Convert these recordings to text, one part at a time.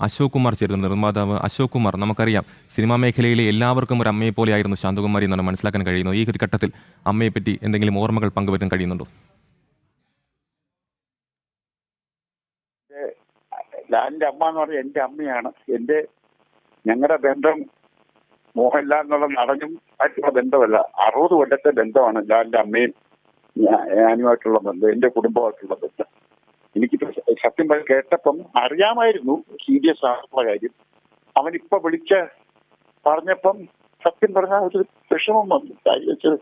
അശോക് കുമാർ ചേരുന്നു. നിർമ്മാതാവ് അശോക് കുമാർ, നമുക്കറിയാം സിനിമാ മേഖലയിലെ എല്ലാവർക്കും ഒരു അമ്മയെ പോലെയായിരുന്നു ശാന്തകുമാരി എന്നാണ് മനസ്സിലാക്കാൻ കഴിയുന്നത്. ഈ ഒരു ഘട്ടത്തിൽ അമ്മയെപ്പറ്റി എന്തെങ്കിലും ഓർമ്മകൾ പങ്കുവയ്ക്കാൻ കഴിയുന്നുണ്ടോ? ലാലിന്റെ അമ്മ എന്ന് പറഞ്ഞാൽ എന്റെ അമ്മയാണ്. ഞങ്ങളുടെ ബന്ധം മോഹൻലാൽ എന്നുള്ള നടനും ആയിട്ടുള്ള ബന്ധമല്ല, 60 കൊല്ലത്തെ ബന്ധമാണ് ലാലിന്റെ അമ്മയും ഞാനുമായിട്ടുള്ള ബന്ധം, എന്റെ കുടുംബമായിട്ടുള്ള ബന്ധം. എനിക്കിപ്പോ സത്യം കേട്ടപ്പം അറിയാമായിരുന്നു സീരിയസ് ആയിട്ടുള്ള കാര്യം. അവനിപ്പോ പറഞ്ഞപ്പം സത്യം പറഞ്ഞാൽ ഒരു വിഷമം വന്നു. കാര്യം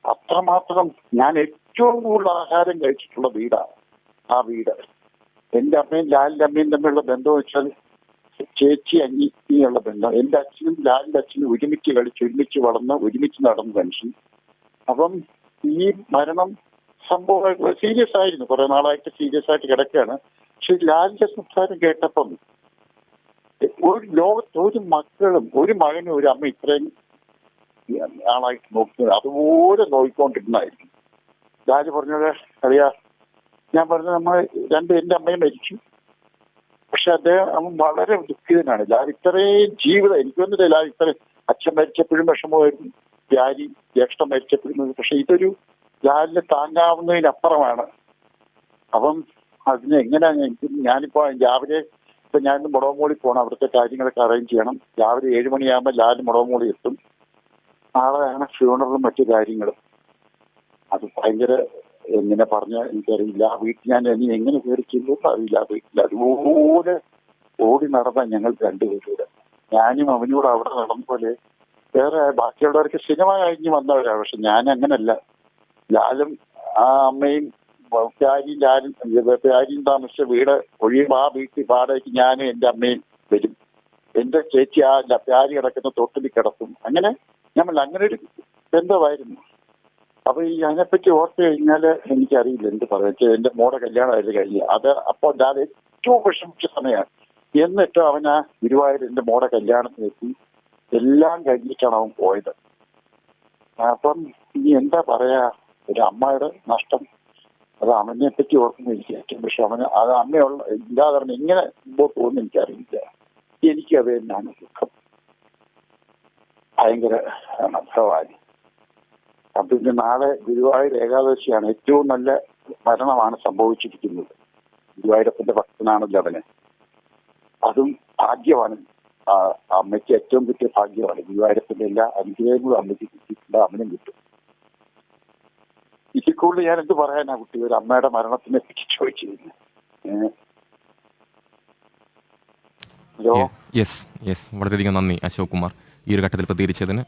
അത്രമാത്രം ഞാൻ ഏറ്റവും കൂടുതൽ ആഹാരം കഴിച്ചിട്ടുള്ള വീടാണ് ആ വീട്. എന്റെ അമ്മയും ലാലിന്റെ അമ്മയും തമ്മിലുള്ള ബന്ധം വെച്ചാൽ ചേച്ചി അനിയത്തിയുള്ള ബന്ധം. എന്റെ അച്ഛനും ലാലിന്റെ അച്ഛനും ഒരുമിച്ച് കളിച്ച്, ഒരുമിച്ച് വളർന്ന്, ഒരുമിച്ച് നടന്ന മനുഷ്യൻ. അപ്പം ഈ മരണം സംഭവം സീരിയസ് ആയിരുന്നു, കുറെ നാളായിട്ട് സീരിയസ് ആയിട്ട് കിടക്കുകയാണ്. പക്ഷെ ലാലിന്റെ സംസാരം കേട്ടപ്പം ലോകത്ത് ഒരു മകനും ഒരു അമ്മ ഇത്രയും ആളായിട്ട് നോക്കുന്നത് അതുപോലെ നോക്കിക്കൊണ്ടിരുന്നായിരുന്നു. ലാല് പറഞ്ഞത് അറിയാ, ഞാൻ പറഞ്ഞത് എന്റെ അമ്മയും മരിച്ചു, പക്ഷെ അവൻ വളരെ ദുഃഖിതനാണ്. ലാൽ ഇത്രയും ജീവിതം എനിക്ക് വന്നില്ല. ലാൽ ഇത്രയും അച്ഛൻ മരിച്ചപ്പോഴും വിഷമമായിരുന്നു, ജ്യേഷ്ഠം മരിച്ചപ്പോഴും. പക്ഷെ ഇതൊരു ലാലിന് താങ്ങാവുന്നതിനപ്പുറമാണ്. അപ്പം ഞാനിപ്പോ രാവിലെ ഞാനിന്ന് മുടവമൂളി പോകണം, അവിടുത്തെ കാര്യങ്ങളൊക്കെ അറേഞ്ച് ചെയ്യണം. രാവിലെ 7 മണിയാകുമ്പോൾ ലാല് മുടവമൂളി എത്തും. നാളെയാണ് ഫ്യൂണറലും മറ്റു കാര്യങ്ങളും. അത് ഭയങ്കര എങ്ങനെ പറഞ്ഞാൽ എനിക്കറിയില്ല. ആ വീട്ടിൽ ഞാൻ ഇനി എങ്ങനെ കയറി ചെല്ലുമെന്ന് അറിയില്ല. ആ വീട്ടിൽ അതുപോലെ ഓടി നടന്ന ഞങ്ങൾ രണ്ടുപേരൂടെ, ഞാനും അവനൂടെ അവിടെ നടന്ന പോലെ. വേറെ ബാക്കിയുള്ളവർക്ക് സിനിമ കഴിഞ്ഞ് വന്നവരാണ്, പക്ഷെ ഞാൻ അങ്ങനല്ല. ലാലും ആ അമ്മയും പ്യാരിയും താമസിച്ച വീട് ഒഴിയുമ്പോൾ ആ വീട്ടിൽ വാടകയ്ക്ക് ഞാനും എന്റെ അമ്മയും വരും. എന്റെ ചേച്ചി പ്യാരി കിടക്കുന്ന തൊട്ടിൽ കിടക്കും. അങ്ങനെ അങ്ങനെ ഒരു ബന്ധമായിരുന്നു. അപ്പൊ അതിനെപ്പറ്റി ഓർത്ത് കഴിഞ്ഞാല് എനിക്കറിയില്ല എന്ത് പറയാ. എന്റെ മോടെ കല്യാണമായിരുന്നു കഴിഞ്ഞ അപ്പോൾ ഞാൻ ഏറ്റവും വിഷമിച്ച സമയമാണ്. എന്നിട്ട് അവൻ ആ ഗുരുവായൂർ എന്റെ മോടെ കല്യാണത്തിനെത്തി. എല്ലാം കഴിഞ്ഞിട്ടാണ് അവൻ പോയത്. അപ്പം ഇനി എന്താ പറയാ, ഒരു അമ്മയുടെ നഷ്ടം. അത് അവനെ പറ്റി ഓർക്കുന്ന എനിക്ക് ഏറ്റവും പക്ഷെ അത് അമ്മയുള്ള ഇല്ലാതെ എങ്ങനെ മുമ്പോട്ട് പോകുന്ന എനിക്കറിയില്ല. എനിക്കത് തന്നെയാണ് ദുഃഖം, ഭയങ്കര നഷ്ടമായി. പിന്നെ നാളെ ഗുരുവായൂർ ഏകാദശിയാണ്. ഏറ്റവും നല്ല മരണമാണ് സംഭവിച്ചിരിക്കുന്നത്. ഗുരുവായൂരപ്പന്റെ ഭക്തനാണല്ലോ അവന്. അതും ഭാഗ്യമാണ്. അമ്മയ്ക്ക് ഏറ്റവും കിട്ടിയ ഭാഗ്യമാണ്. ഗുരുവായൂരപ്പന്റെ എല്ലാ അനുഗ്രഹങ്ങളും അമ്മയ്ക്ക് കിട്ടിയിട്ടുണ്ട്, അവനും കിട്ടും. ഇതിൽ കൂടുതൽ ഞാൻ എന്ത് പറയാനാ കുട്ടി, ഒരു അമ്മയുടെ മരണത്തിനെ പറ്റി ചോദിച്ചിരുന്നു. ഹലോ. യെസ്, വളരെയധികം നന്ദി അശോക് കുമാർ ഈ ഒരു ഘട്ടത്തിൽ പ്രതികരിച്ചതിന്.